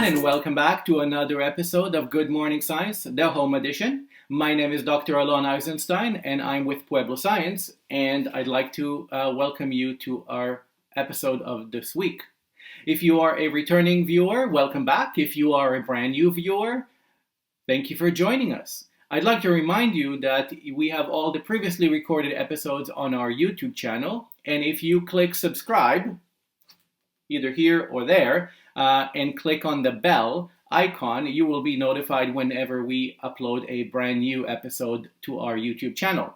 everyone, and welcome back to another episode of Good Morning Science, the home edition. My name is Dr. Alon Eisenstein, and I'm with Pueblo Science, and I'd like to welcome you to our episode of this week. If you are a returning viewer, welcome back. If you are a brand new viewer, thank you for joining us. I'd like to remind you that we have all the previously recorded episodes on our YouTube channel, and if you click subscribe, either here or there, and click on the bell icon, you will be notified whenever we upload a brand new episode to our YouTube channel.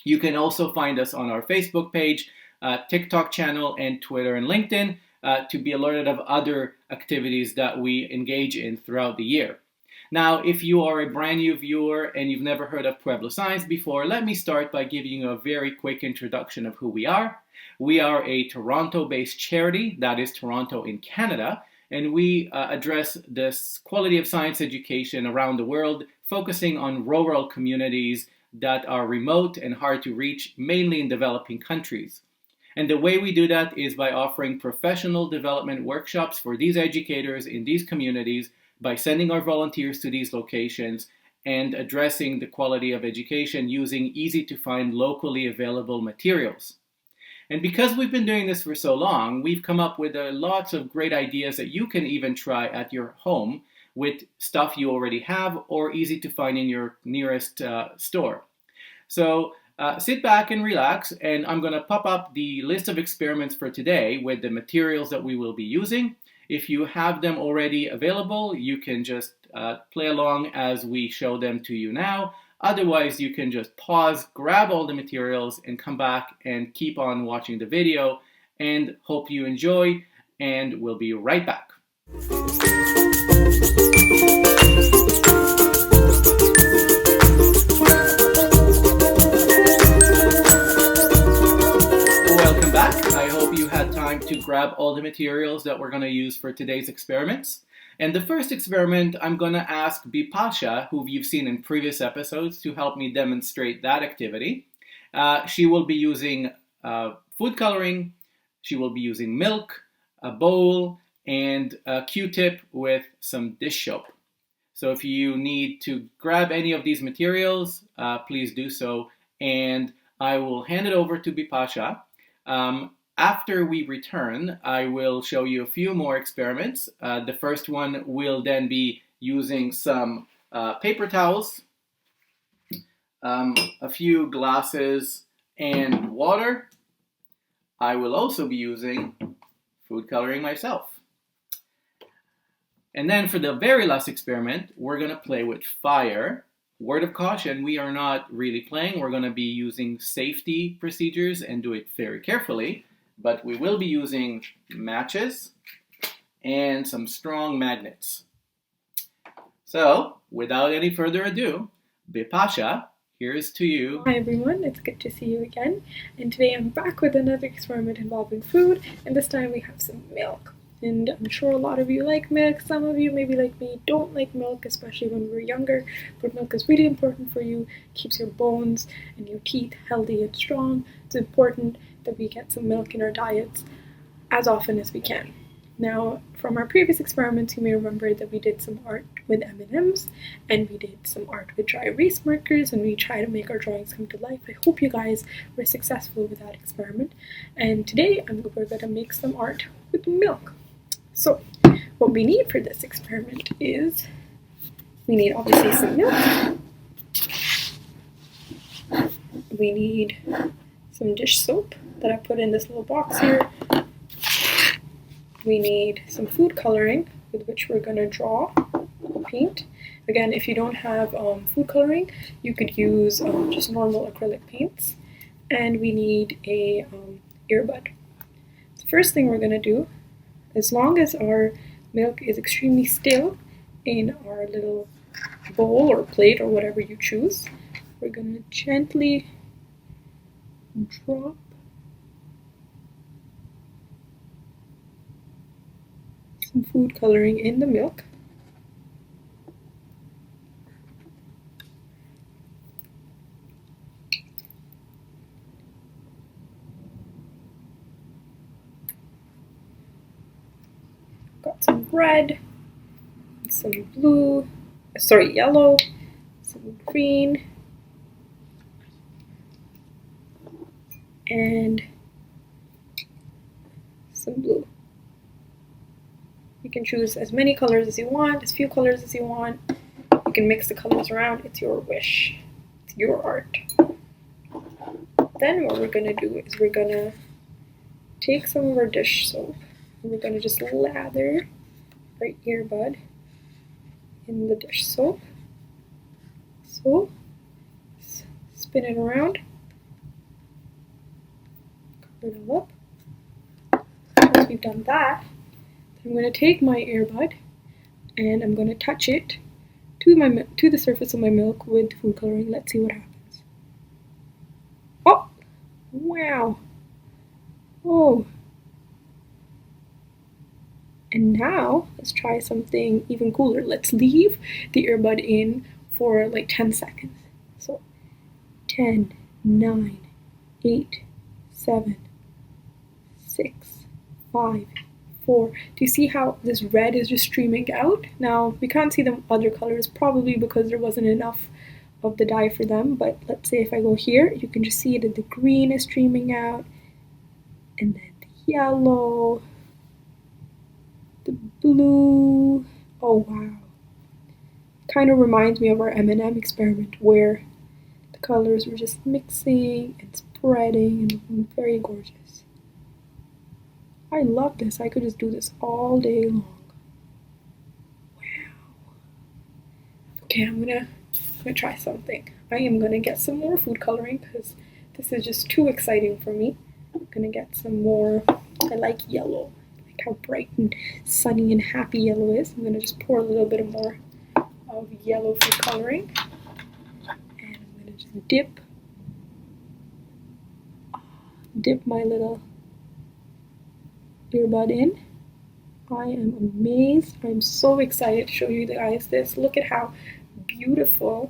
You can also find us on our Facebook page, TikTok channel, and Twitter and LinkedIn to be alerted of other activities that we engage in throughout the year. Now, if you are a brand new viewer and you've never heard of Pueblo Science before, let me start by giving you a very quick introduction of who we are. We are a Toronto-based charity, that is Toronto in Canada, and we address this quality of science education around the world, focusing on rural communities that are remote and hard to reach, mainly in developing countries. And the way we do that is by offering professional development workshops for these educators in these communities, by sending our volunteers to these locations and addressing the quality of education using easy-to-find, locally available materials. And because we've been doing this for so long, we've come up with lots of great ideas that you can even try at your home with stuff you already have or easy to find in your nearest store. So sit back and relax, and I'm going to pop up the list of experiments for today with the materials that we will be using. If you have them already available, you can just play along as we show them to you now. Otherwise, you can just pause, grab all the materials, and come back and keep on watching the video. And hope you enjoy, and we'll be right back. Welcome back. I hope you had time to grab all the materials that we're going to use for today's experiments. And the first experiment, I'm going to ask Bipasha, who you've seen in previous episodes, to help me demonstrate that activity. She will be using food coloring, she will be using milk, a bowl, and a Q-tip with some dish soap. So if you need to grab any of these materials, please do so, and I will hand it over to Bipasha. After we return, I will show you a few more experiments. The first one will then be using some paper towels, a few glasses, and water. I will also be using food coloring myself. And then for the very last experiment, we're going to play with fire. Word of caution, we are not really playing. We're going to be using safety procedures and do it very carefully. But we will be using matches and some strong magnets. So, without any further ado, Bipasha, here's to you. Hi everyone, it's good to see you again. And today I'm back with another experiment involving food, and this time we have some milk. And I'm sure a lot of you like milk. Some of you, maybe like me, don't like milk, especially when we're younger. But milk is really important for you. It keeps your bones and your teeth healthy and strong. It's important that we get some milk in our diets as often as we can. Now, from our previous experiments, you may remember that we did some art with M&Ms, and we did some art with dry erase markers, and we tried to make our drawings come to life. I hope you guys were successful with that experiment. And today, we're going to make some art with milk. So, what we need for this experiment is, we need obviously some milk. We need some dish soap that I put in this little box here. We need some food coloring with which we're going to draw paint. Again, if you don't have food coloring, you could use just normal acrylic paints. And we need a earbud. The first thing we're going to do, as long as our milk is extremely still in our little bowl or plate or whatever you choose, we're going to gently drop some food coloring in the milk. Got some bread, some yellow, some green, and some blue. You can choose as many colors as you want, as few colors as you want. You can mix the colors around. It's your wish. It's your art. Then what we're going to do is we're going to take some of our dish soap and we're going to just lather our earbud in the dish soap. So, spin it around. Cover it all up. Once we've done that, I'm going to take my earbud and I'm going to touch it to the surface of my milk with food coloring. Let's see what happens. Oh! Wow! Oh! And now, let's try something even cooler. Let's leave the earbud in for like 10 seconds. So, 10, 9, 8, 7, 6, 5, 4. Do you see how this red is just streaming out? Now, we can't see the other colors, probably because there wasn't enough of the dye for them, but let's say if I go here, you can just see that the green is streaming out, and then the yellow, the blue. Oh wow. Kind of reminds me of our M&M experiment where the colors were just mixing and spreading and very gorgeous. I love this. I could just do this all day long. Wow. Okay, I'm gonna try something. I am gonna get some more food coloring because this is just too exciting for me. I'm gonna get some more. I like yellow. I like how bright and sunny and happy yellow is. I'm gonna just pour a little bit more of yellow food coloring, and I'm gonna just dip my little earbud in. I am amazed. I'm so excited to show you guys this. Look at how beautiful.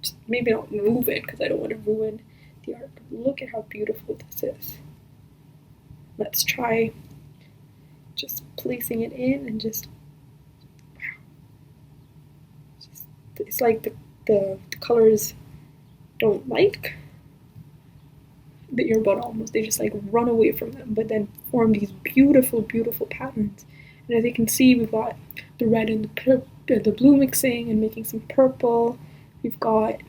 Just maybe not move it because I don't want to ruin the art. But look at how beautiful this is. Let's try just placing it in and just wow. It's like the colors don't like the earbud almost. They just like run away from them, but then form these beautiful, beautiful patterns. And as you can see, we've got the red and the blue mixing and making some purple. We've got,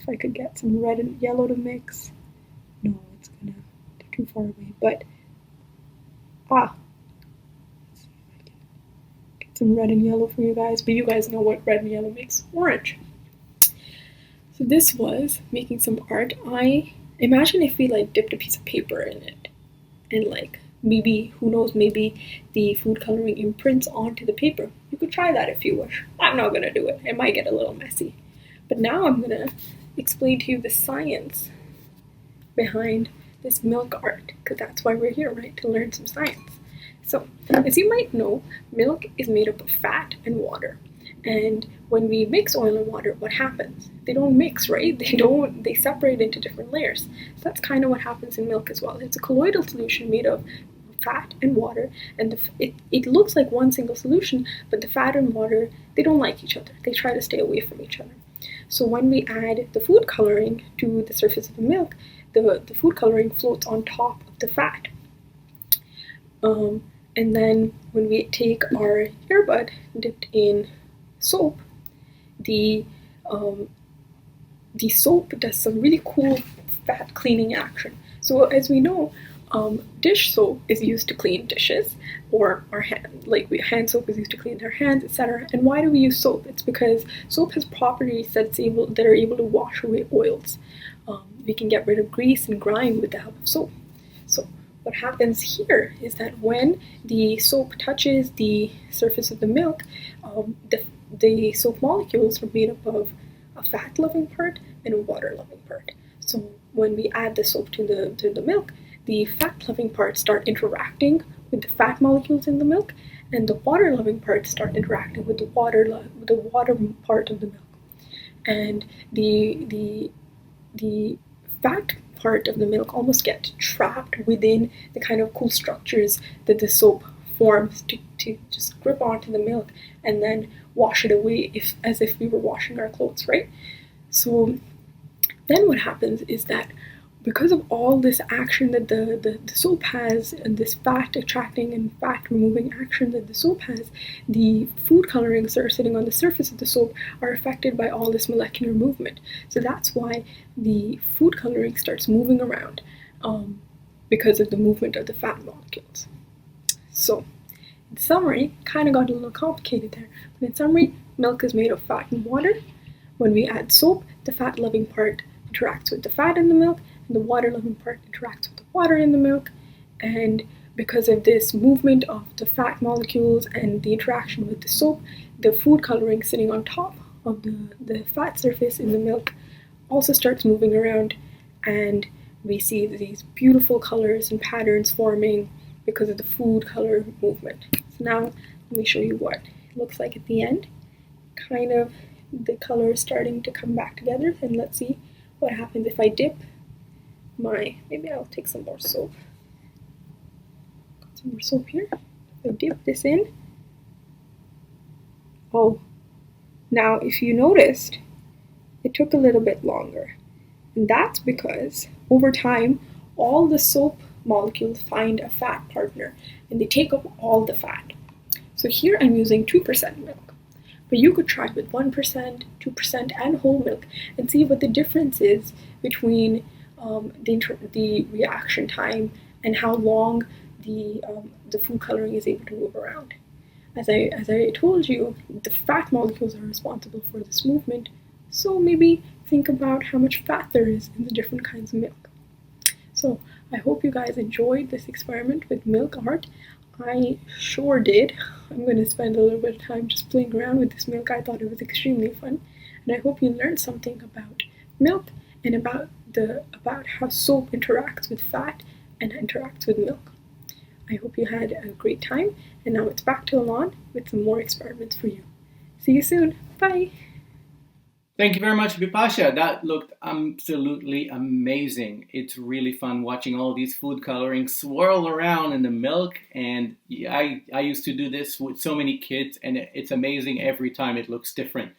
if I could get some red and yellow to mix. No, it's they're too far away, but let's see if I can get some red and yellow for you guys. But you guys know what red and yellow makes orange. So this was making some art. I imagine if we like dipped a piece of paper in it and like maybe, who knows, maybe the food coloring imprints onto the paper. You could try that if you wish. I'm not gonna do it. It might get a little messy. But now I'm gonna explain to you the science behind this milk art, because that's why we're here, right? To learn some science. So, as you might know, milk is made up of fat and water. And when we mix oil and water, what happens? They don't mix, right? They separate into different layers. So that's kind of what happens in milk as well. It's a colloidal solution made of fat and water, and it looks like one single solution, but the fat and water, they don't like each other. They try to stay away from each other. So when we add the food coloring to the surface of the milk, the food coloring floats on top of the fat. And then when we take our earbud dipped in soap, the soap does some really cool fat cleaning action. So as we know, dish soap is used to clean dishes, or our hand, like hand soap is used to clean our hands, etc. And why do we use soap? It's because soap has properties that are able to wash away oils. We can get rid of grease and grime with the help of soap. So what happens here is that when the soap touches the surface of the milk, the soap molecules are made up of a fat-loving part and a water-loving part. So when we add the soap to the milk, the fat-loving parts start interacting with the fat molecules in the milk, and the water-loving parts start interacting with the water part of the milk. And the fat part of the milk almost get trapped within the kind of cool structures that the soap forms to just grip onto the milk and then wash it away as if we were washing our clothes, right? So then what happens is that because of all this action that the soap has, and this fat attracting and fat removing action that the soap has, the food colorings that are sitting on the surface of the soap are affected by all this molecular movement. So that's why the food coloring starts moving around, because of the movement of the fat molecules. So, in summary, kind of got a little complicated there, but in summary, milk is made of fat and water. When we add soap, the fat-loving part interacts with the fat in the milk, and the water-loving part interacts with the water in the milk. And because of this movement of the fat molecules and the interaction with the soap, the food coloring sitting on top of the fat surface in the milk also starts moving around, and we see these beautiful colors and patterns forming because of the food color movement. So now let me show you what it looks like at the end. Kind of the color is starting to come back together, and let's see what happens if I dip maybe I'll take some more soap. Got some more soap here. If I dip this in, oh, now if you noticed, it took a little bit longer. And that's because over time, all the soap molecules find a fat partner and they take up all the fat. So here I'm using 2% milk, but you could try with 1%, 2%, and whole milk and see what the difference is between the reaction time and how long the food coloring is able to move around. As I told you, the fat molecules are responsible for this movement, so maybe think about how much fat there is in the different kinds of milk. So I hope you guys enjoyed this experiment with milk art. I sure did. I'm going to spend a little bit of time just playing around with this milk. I thought it was extremely fun, and I hope you learned something about milk and about how soap interacts with fat and interacts with milk. I hope you had a great time, and now it's back to Alon with some more experiments for you. See you soon. Bye! Thank you very much, Bipasha. That looked absolutely amazing. It's really fun watching all these food colorings swirl around in the milk. And I used to do this with so many kids, and it's amazing every time. It looks different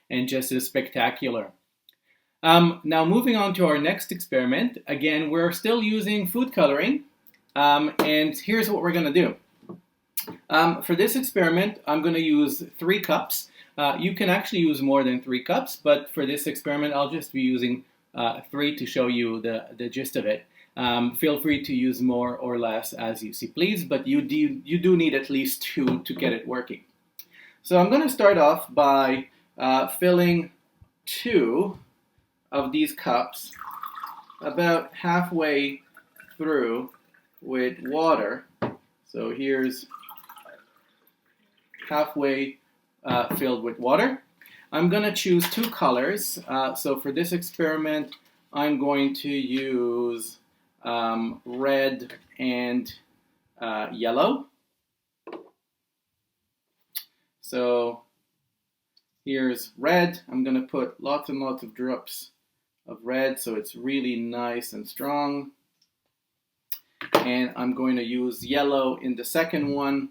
and just as spectacular. Now moving on to our next experiment. Again, we're still using food coloring. And here's what we're going to do. For this experiment, I'm going to use 3 cups. You can actually use more than 3 cups, but for this experiment, I'll just be using 3 to show you the gist of it. Feel free to use more or less as you see please, but you do need at least 2 to get it working. So I'm going to start off by filling 2 of these cups about halfway through with water. So here's halfway filled with water. I'm going to choose 2 colors. So for this experiment, I'm going to use red and yellow. So here's red. I'm going to put lots and lots of drops of red so it's really nice and strong. And I'm going to use yellow in the second one.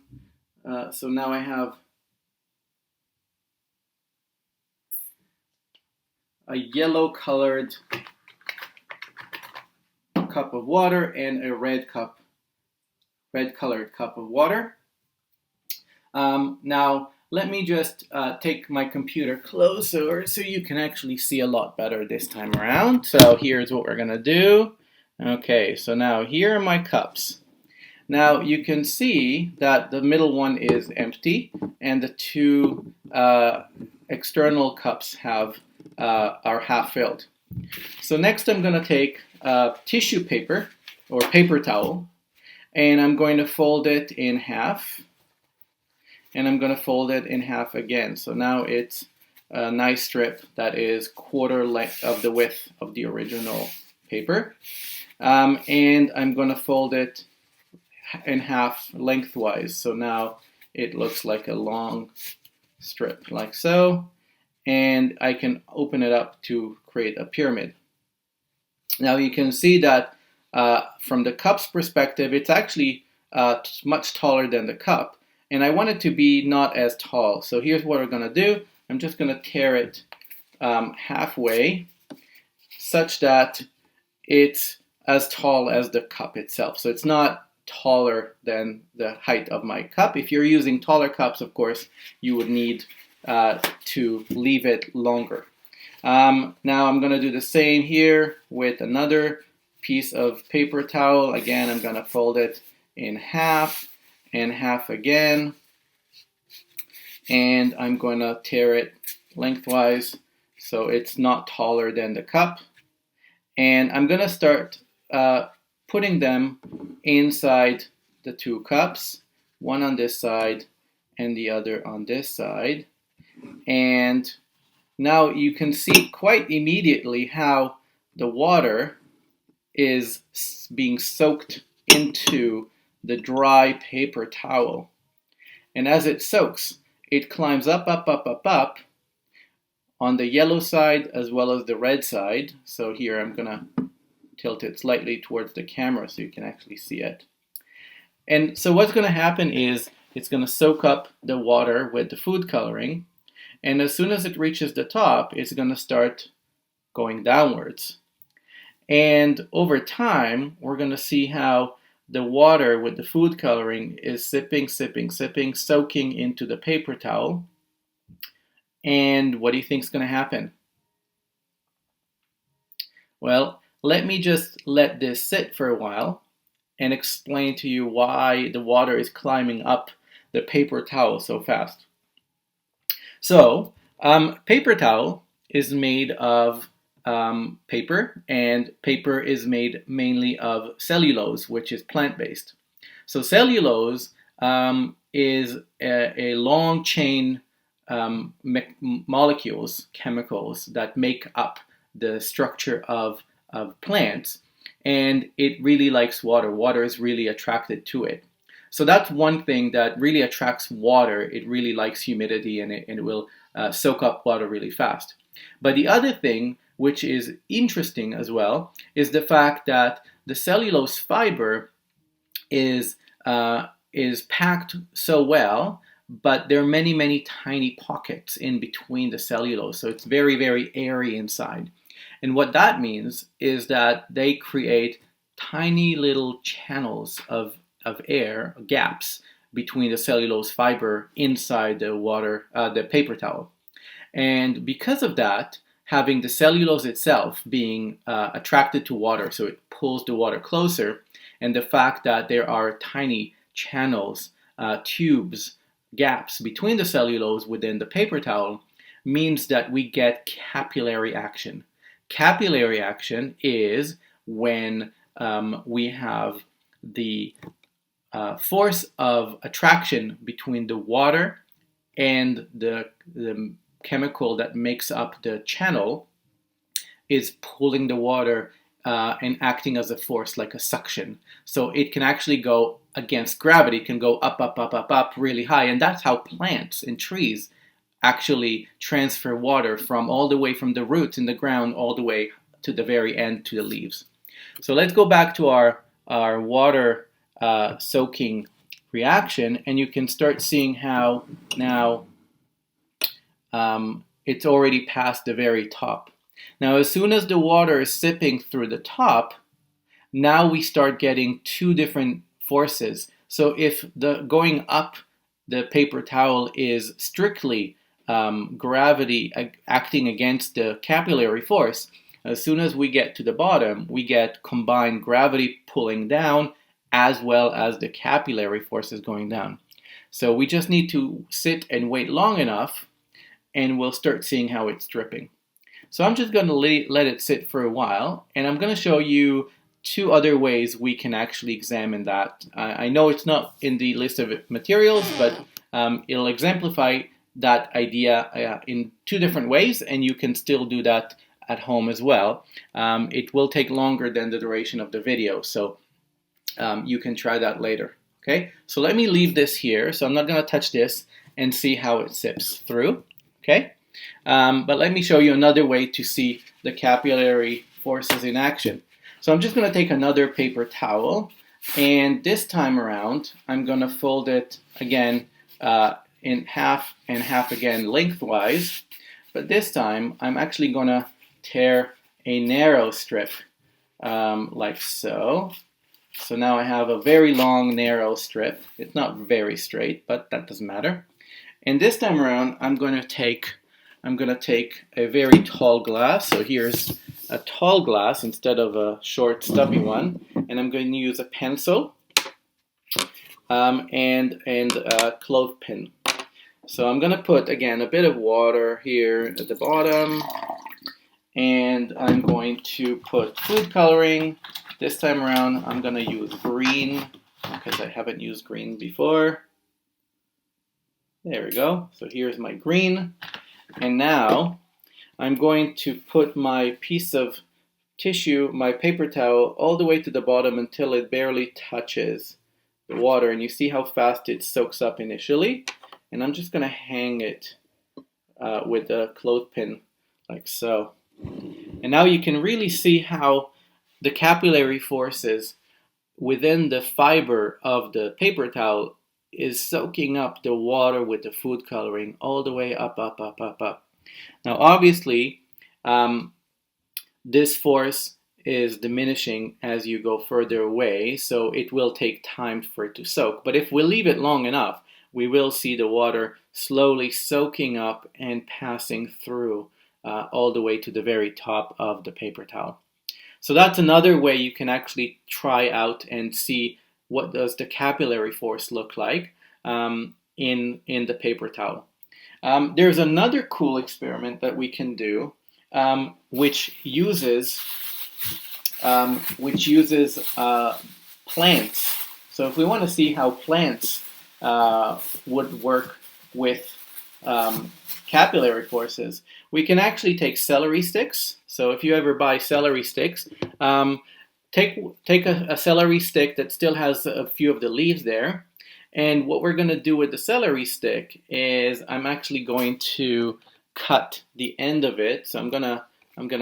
So now I have a yellow colored cup of water and a red colored cup of water. Now let me just take my computer closer so you can actually see a lot better this time around. So here's what we're gonna do. Okay, so now here are my cups. Now you can see that the middle one is empty and the 2 external cups are half filled. So next I'm going to take tissue paper or paper towel, and I'm going to fold it in half, and I'm going to fold it in half again. So now it's a nice strip that is quarter length of the width of the original paper. And I'm going to fold it in half lengthwise. So now it looks like a long strip like so. And I can open it up to create a pyramid. Now you can see that from the cup's perspective, it's actually much taller than the cup, and I want it to be not as tall. So here's what we're going to do. I'm just going to tear it halfway such that it's as tall as the cup itself. So it's not taller than the height of my cup. If you're using taller cups, of course, you would need to leave it longer. Now I'm going to do the same here with another piece of paper towel. Again, I'm going to fold it in half and half again, and I'm going to tear it lengthwise so it's not taller than the cup. And I'm going to start putting them inside the two cups, one on this side and the other on this side. And now you can see quite immediately how the water is being soaked into the dry paper towel. And as it soaks, it climbs up on the yellow side as well as the red side. So here I'm going to tilt it slightly towards the camera so you can actually see it. And so what's going to happen is it's going to soak up the water with the food coloring. And as soon as it reaches the top, it's going to start going downwards. And over time, we're going to see how the water with the food coloring is sipping, soaking into the paper towel. And what do you think is going to happen? Well, let me just let this sit for a while and explain to you why the water is climbing up the paper towel so fast. So, paper towel is made of paper, and paper is made mainly of cellulose, which is plant-based. So cellulose is a long chain molecules, chemicals that make up the structure of plants, and it really likes water. Water is really attracted to it. So that's one thing that really attracts water. It really likes humidity, and it will soak up water really fast. But the other thing, which is interesting as well, is the fact that the cellulose fiber is packed so well, but there are many tiny pockets in between the cellulose. So it's very airy inside. And what that means is that they create tiny little channels of air, gaps, between the cellulose fiber inside the paper towel. And because of that, having the cellulose itself being attracted to water, so it pulls the water closer, and the fact that there are tiny channels, tubes, gaps between the cellulose within the paper towel, means that we get capillary action. Capillary action is when we have the force of attraction between the water and the chemical that makes up the channel is pulling the water and acting as a force like a suction. So it can actually go against gravity, it can go up really high, and that's how plants and trees actually transfer water from all the way from the roots in the ground all the way to the very end to the leaves. So let's go back to our water soaking reaction, and you can start seeing how now it's already past the very top. Now, as soon as the water is sipping through the top, now we start getting two different forces. So if the going up the paper towel is strictly gravity acting against the capillary force, as soon as we get to the bottom, we get combined gravity pulling down as well as the capillary forces going down. So we just need to sit and wait long enough, and we'll start seeing how it's dripping. So I'm just going to let it sit for a while, and I'm going to show you two other ways we can actually examine that. I know it's not in the list of materials, but it'll exemplify that idea in two different ways, and you can still do that at home as well. It will take longer than the duration of the video, so you can try that later. Okay, so let me leave this here. So I'm not going to touch this and see how it sips through. Okay, but let me show you another way to see the capillary forces in action. So I'm just going to take another paper towel, And this time around, I'm going to fold it again in half and half again lengthwise. But this time, I'm actually going to tear a narrow strip like so. So now I have a very long, narrow strip. It's not very straight, but that doesn't matter. And this time around, I'm going to take a very tall glass. So here's a tall glass instead of a short, stubby one. And I'm going to use a pencil and a clothespin. So I'm going to put, again, a bit of water here at the bottom. And I'm going to put food coloring. This time around, I'm going to use green because I haven't used green before. There we go. So here's my green. And now I'm going to put my piece of tissue, my paper towel, all the way to the bottom until it barely touches the water. And you see how fast it soaks up initially. And I'm just going to hang it with a clothespin like so. And now you can really see how the capillary forces within the fiber of the paper towel is soaking up the water with the food coloring all the way up, up, up, up, up. Now, obviously, this force is diminishing as you go further away, so it will take time for it to soak. But if we leave it long enough, we will see the water slowly soaking up and passing through all the way to the very top of the paper towel. So that's another way you can actually try out and see what does the capillary force look like in the paper towel. There's another cool experiment that we can do, which uses plants. So if we want to see how plants would work with capillary forces, we can actually take celery sticks. So if you ever buy celery sticks, take a celery stick that still has a few of the leaves there. And what we're going to do with the celery stick is I'm actually going to cut the end of it. So I'm gonna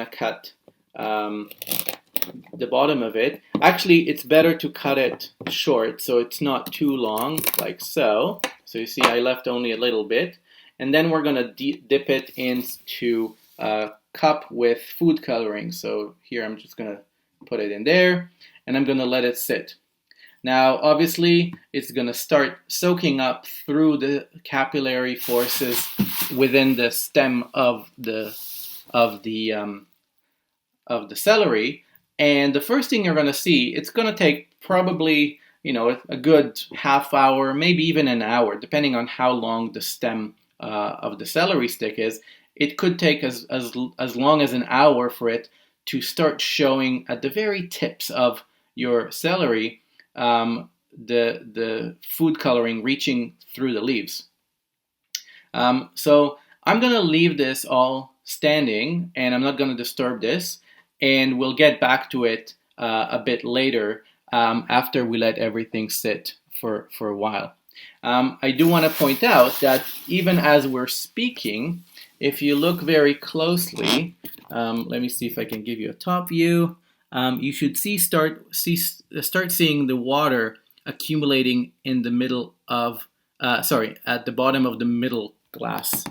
cut the bottom of it. Actually, it's better to cut it short so it's not too long, like so. So you see I left only a little bit. And then we're going to dip it into a cup with food coloring. So here I'm just going to put it in there, and I'm going to let it sit. Now, obviously, it's going to start soaking up through the capillary forces within the stem of the celery. And the first thing you're going to see, it's going to take probably a good half hour, maybe even an hour, depending on how long the stem of the celery stick is. It could take as long as an hour for it to start showing at the very tips of your celery the food coloring reaching through the leaves. So I'm going to leave this all standing, and I'm not going to disturb this, and we'll get back to it a bit later after we let everything sit for a while. I do want to point out that even as we're speaking, if you look very closely, let me see if I can give you a top view. You should start seeing the water accumulating in the middle of, at the bottom of the middle glass.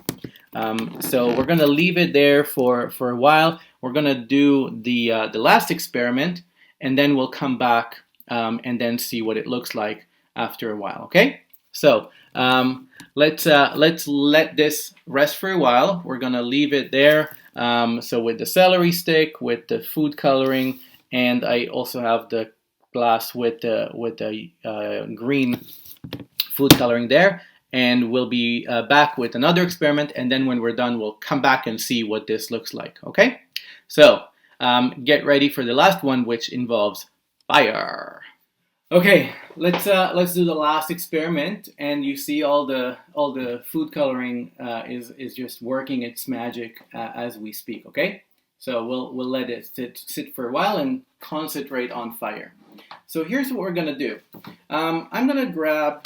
So we're going to leave it there for a while. We're going to do the last experiment, and then we'll come back and then see what it looks like after a while. Okay? So let's let this rest for a while. We're gonna leave it there. So with the celery stick, with the food coloring, and I also have the glass with the green food coloring there. And we'll be back with another experiment. And then when we're done, we'll come back and see what this looks like. Okay? So get ready for the last one, which involves fire. Okay, let's do the last experiment, and you see all the food coloring is just working its magic as we speak. Okay, so we'll let it sit for a while and concentrate on fire. So here's what we're gonna do. I'm gonna grab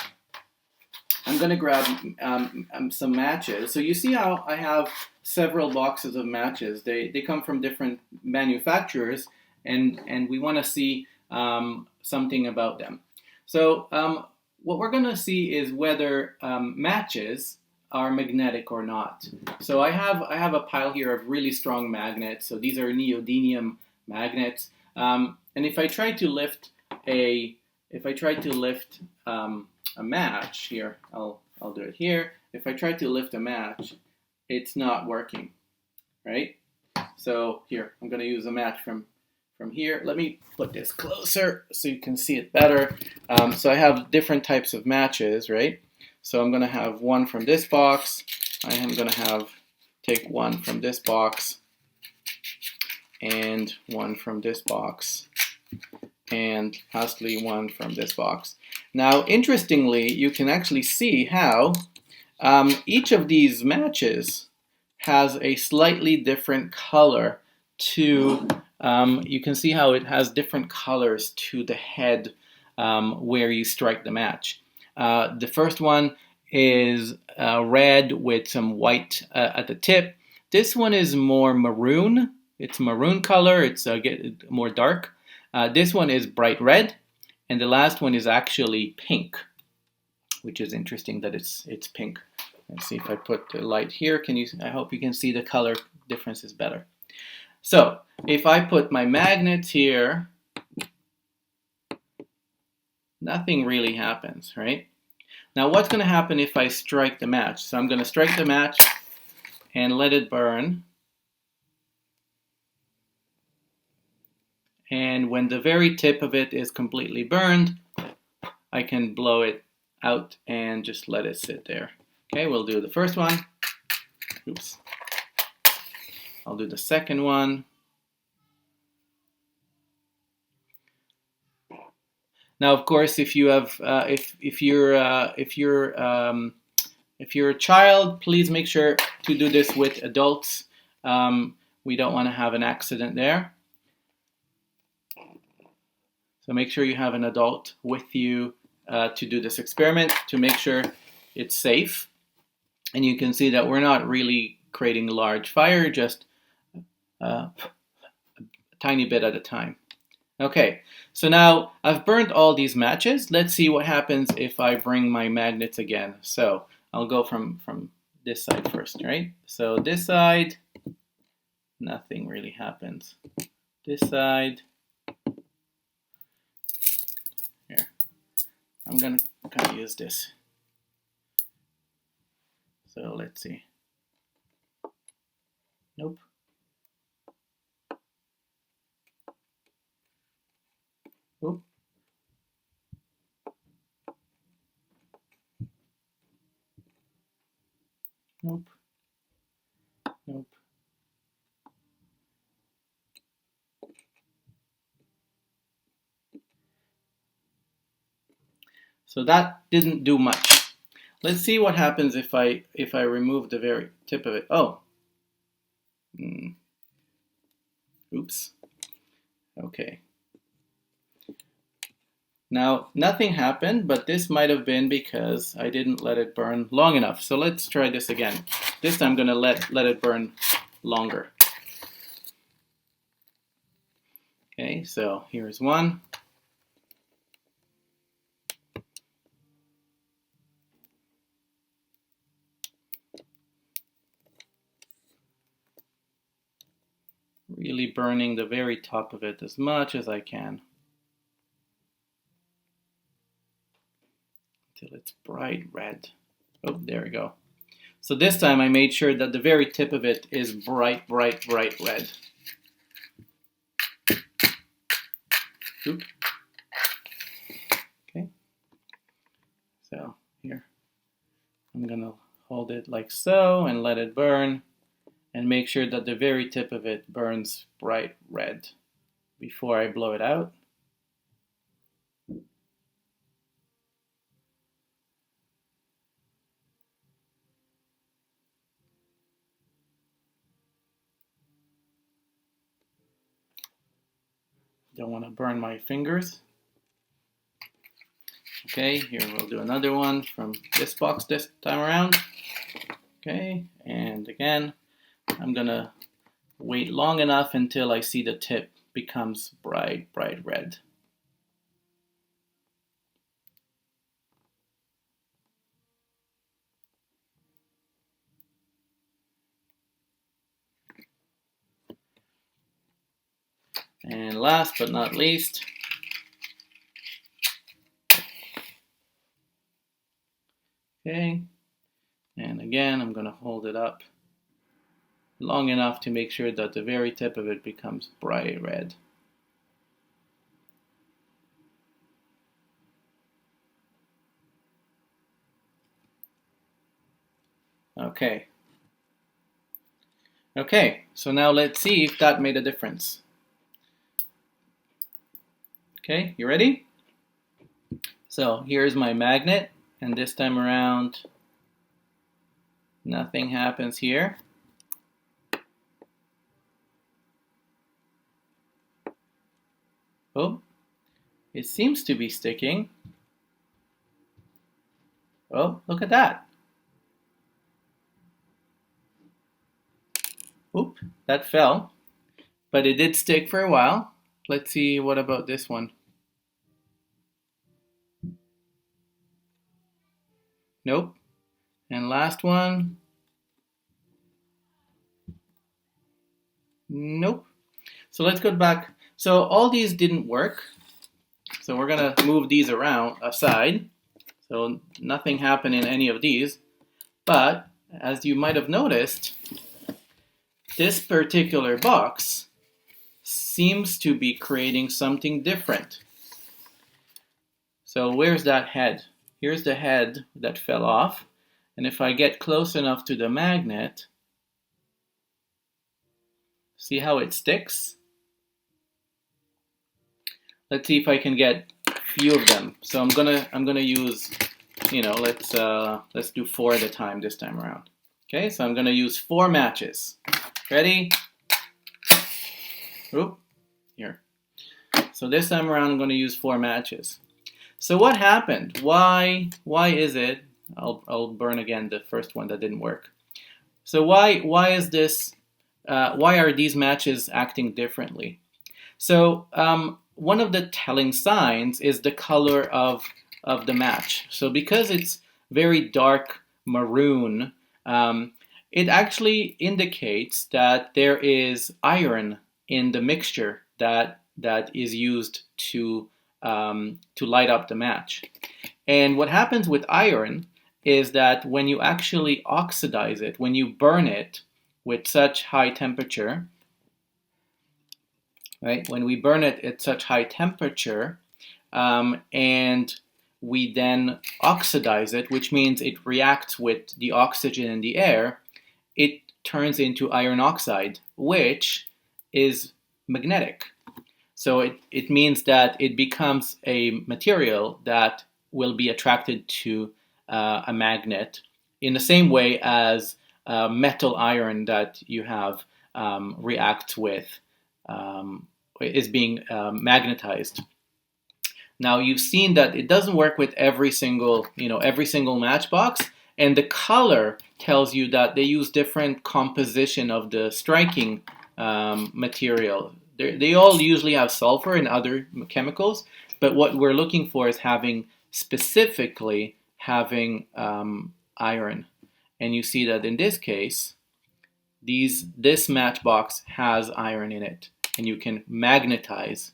some matches. So you see how I have several boxes of matches. They come from different manufacturers, and we want to see something about them. So what we're going to see is whether matches are magnetic or not. So I have a pile here of really strong magnets. So these are neodymium magnets. And if I try to lift a match here, I'll do it here. If I try to lift a match, it's not working, right? So here, I'm going to use a match from here. Let me put this closer so you can see it better. So I have different types of matches, right? So I'm going to have one from this box. I am going to take one from this box and one from this box, and lastly one from this box. Now, interestingly, you can actually see how each of these matches has a slightly different color to, you can see how it has different colors to the head where you strike the match. The first one is red with some white at the tip. This one is more maroon. It's maroon color. It's more dark. This one is bright red. And the last one is actually pink, which is interesting that it's pink. Let's see if I put the light here. I hope you can see the color differences better. So if I put my magnets here, nothing really happens, right? Now what's going to happen if I strike the match? So I'm going to strike the match and let it burn. And when the very tip of it is completely burned, I can blow it out and just let it sit there. Okay, we'll do the first one. Oops. I'll do the second one. Now, of course, if you have, if you're a child, please make sure to do this with adults. We don't want to have an accident there. So make sure you have an adult with you to do this experiment to make sure it's safe. And you can see that we're not really creating a large fire, just a tiny bit at a time. Okay, so now I've burnt all these matches. Let's see what happens if I bring my magnets again. So I'll go from this side first, right? So this side, nothing really happens. This side, here, I'm gonna use this. So let's see. Nope. Oop. Nope. Nope. So that didn't do much. Let's see what happens if I remove the very tip of it. Oh. Oops. Okay. Now, nothing happened, but this might have been because I didn't let it burn long enough. So let's try this again. This time I'm going to let it burn longer. Okay, so here's one. Really burning the very top of it as much as I can, until it's bright red. Oh, there we go. So this time I made sure that the very tip of it is bright, bright, bright red. Oop. Okay. So here, I'm gonna hold it like so and let it burn, and make sure that the very tip of it burns bright red before I blow it out. Don't want to burn my fingers. Okay, here we'll do another one from this box this time around. Okay, and again, I'm gonna wait long enough until I see the tip becomes bright, bright red. And last but not least, okay, and again, I'm going to hold it up long enough to make sure that the very tip of it becomes bright red. Okay. Okay, so now let's see if that made a difference. Okay, you ready? So here's my magnet, and this time around, nothing happens here. Oh, it seems to be sticking. Oh, look at that. Oop, that fell. But it did stick for a while. Let's see, what about this one? Nope. And last one. Nope. So let's go back. So all these didn't work. So we're gonna move these aside. So nothing happened in any of these. But as you might have noticed, this particular box seems to be creating something different. So where's that head? Here's the head that fell off. And if I get close enough to the magnet, see how it sticks? Let's see if I can get a few of them. So I'm gonna use, let's do 4 at a time this time around. Okay, so I'm gonna use 4 matches. Ready? Oop, here. So this time around I'm gonna use 4 matches. So what happened? Why is it? I'll burn again the first one that didn't work. So why is this? Why are these matches acting differently? So one of the telling signs is the color of the match. So because it's very dark maroon, it actually indicates that there is iron in the mixture that is used to light up the match. And what happens with iron is that when you actually oxidize it, when you burn it with such high temperature, right? When we burn it at such high temperature, and we then oxidize it, which means it reacts with the oxygen in the air, it turns into iron oxide, which is magnetic. So it means that it becomes a material that will be attracted to a magnet in the same way as metal iron that you have reacts with, is being magnetized. Now you've seen that it doesn't work with every single matchbox, and the color tells you that they use different composition of the striking material. They all usually have sulfur and other chemicals, but what we're looking for is specifically having iron. And you see that in this case, this matchbox has iron in it, and you can magnetize.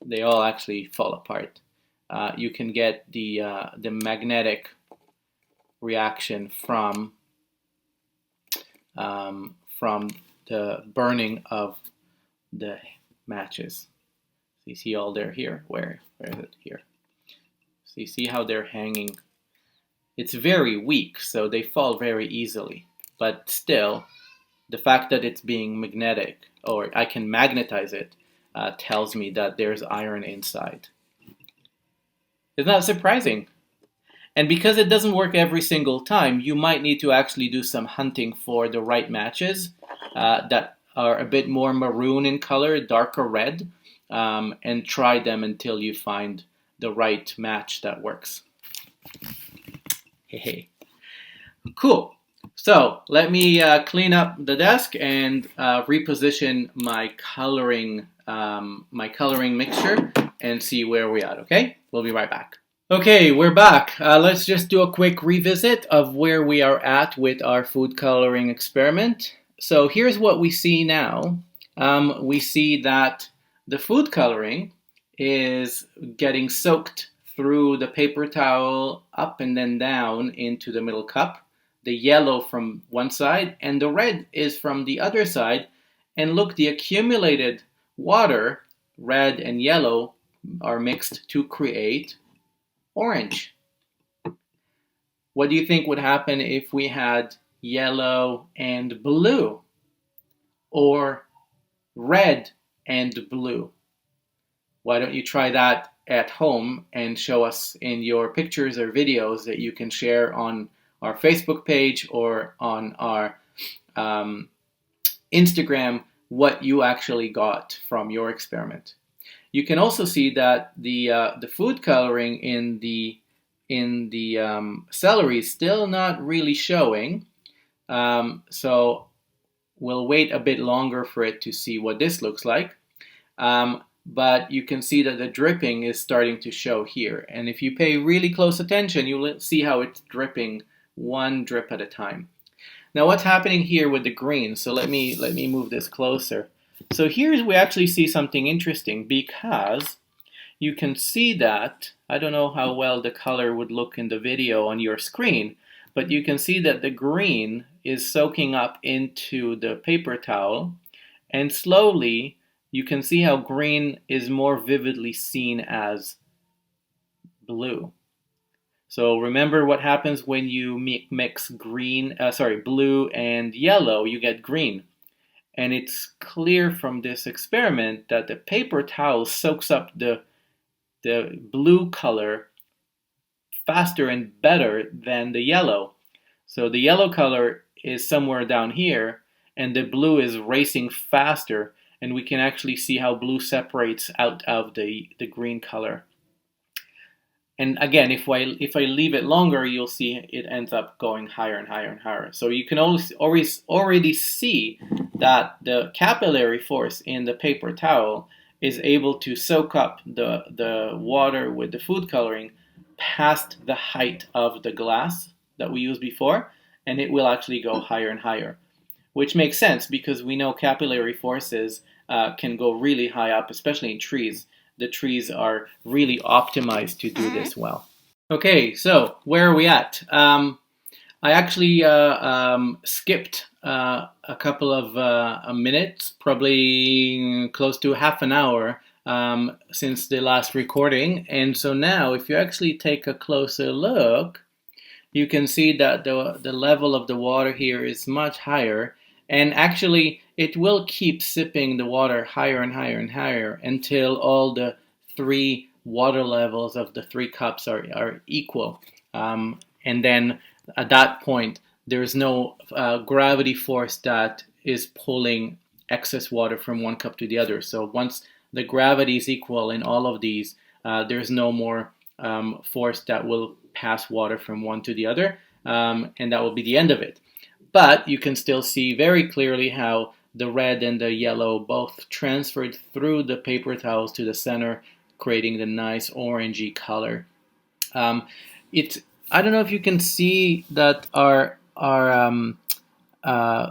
They all actually fall apart. You can get the magnetic reaction from the burning of the matches. So you see all they're here. Where is it? Here. So you see how they're hanging. It's very weak, so they fall very easily. But still, the fact that it's being magnetic, or I can magnetize it, tells me that there's iron inside. Isn't that surprising? And because it doesn't work every single time, you might need to actually do some hunting for the right matches that are a bit more maroon in color, darker red, and try them until you find the right match that works. Hey. Cool. So let me clean up the desk and reposition my coloring mixture and see where we're at. Okay, we'll be right back. Okay, we're back. Let's just do a quick revisit of where we are at with our food coloring experiment. So here's what we see now. we see that the food coloring is getting soaked through the paper towel up and then down into the middle cup. The yellow from one side and the red is from the other side. And look, the accumulated water, red and yellow, are mixed to create orange. What do you think would happen if we had yellow and blue? Or red and blue? Why don't you try that at home and show us in your pictures or videos that you can share on our Facebook page or on our Instagram what you actually got from your experiment. You can also see that the food coloring in the celery is still not really showing. So we'll wait a bit longer for it to see what this looks like. But you can see that the dripping is starting to show here. And if you pay really close attention, you'll see how it's dripping one drip at a time. Now what's happening here with the green? So let me move this closer. So here we actually see something interesting because you can see that, I don't know how well the color would look in the video on your screen, but you can see that the green is soaking up into the paper towel, and slowly you can see how green is more vividly seen as blue. So remember what happens when you mix blue and yellow, you get green. And it's clear from this experiment that the paper towel soaks up the blue color faster and better than the yellow. So the yellow color is somewhere down here, and the blue is racing faster, and we can actually see how blue separates out of the green color. And again, if I leave it longer, you'll see it ends up going higher and higher and higher. So you can already see that the capillary force in the paper towel is able to soak up the water with the food coloring past the height of the glass that we used before, and it will actually go higher and higher, which makes sense because we know capillary forces can go really high up, especially in trees. The trees are really optimized to do this well. Okay, so where are we at? I actually skipped a couple of minutes, probably close to half an hour since the last recording. And so now if you actually take a closer look, you can see that the level of the water here is much higher. And actually, it will keep sipping the water higher and higher and higher until all the three water levels of the three cups are equal. And then at that point, there's no gravity force that is pulling excess water from one cup to the other. So once the gravity is equal in all of these, there's no more force that will pass water from one to the other, and that will be the end of it. But you can still see very clearly how the red and the yellow both transferred through the paper towels to the center, creating the nice orangey color. I don't know if you can see that our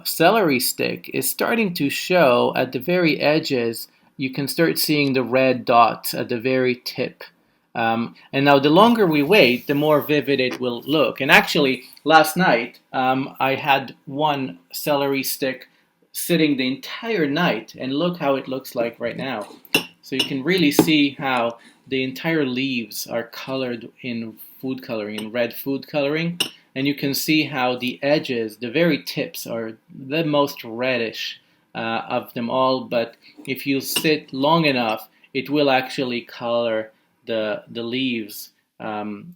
celery stick is starting to show at the very edges. You can start seeing the red dots at the very tip. And now the longer we wait, the more vivid it will look. And actually, last night, I had one celery stick sitting the entire night, and look how it looks like right now. So you can really see how the entire leaves are colored in food coloring, in red food coloring. And you can see how the edges, the very tips, are the most reddish of them all. But if you sit long enough, it will actually color the leaves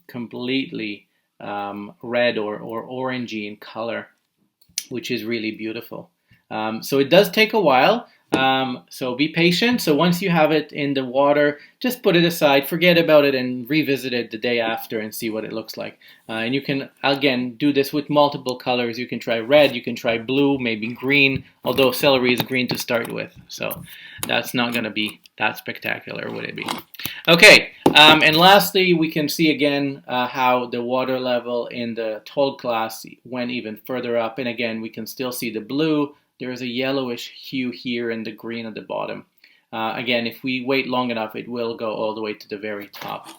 completely red or orangey in color, which is really beautiful. So it does take a while, so be patient. So once you have it in the water, just put it aside, forget about it, and revisit it the day after and see what it looks like. And you can, again, do this with multiple colors. You can try red, you can try blue, maybe green, although celery is green to start with. So that's not going to be that spectacular, would it be? Okay, and lastly, we can see again how the water level in the tall glass went even further up. And again, we can still see the blue, there's a yellowish hue here and the green at the bottom. Again, if we wait long enough, it will go all the way to the very top.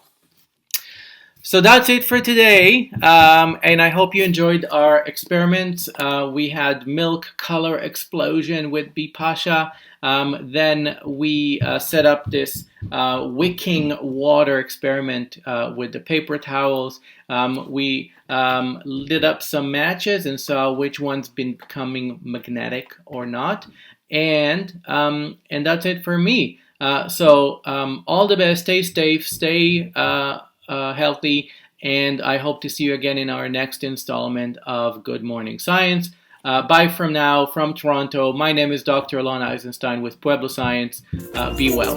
So that's it for today, and I hope you enjoyed our experiments. We had milk color explosion with Bipasha. Then we set up this wicking water experiment with the paper towels. We lit up some matches and saw which one's been becoming magnetic or not. And that's it for me. So all the best. Stay safe. Stay healthy, and I hope to see you again in our next installment of Good Morning Science. Bye from now from Toronto. My name is Dr. Alon Eisenstein with Pueblo Science. Be well.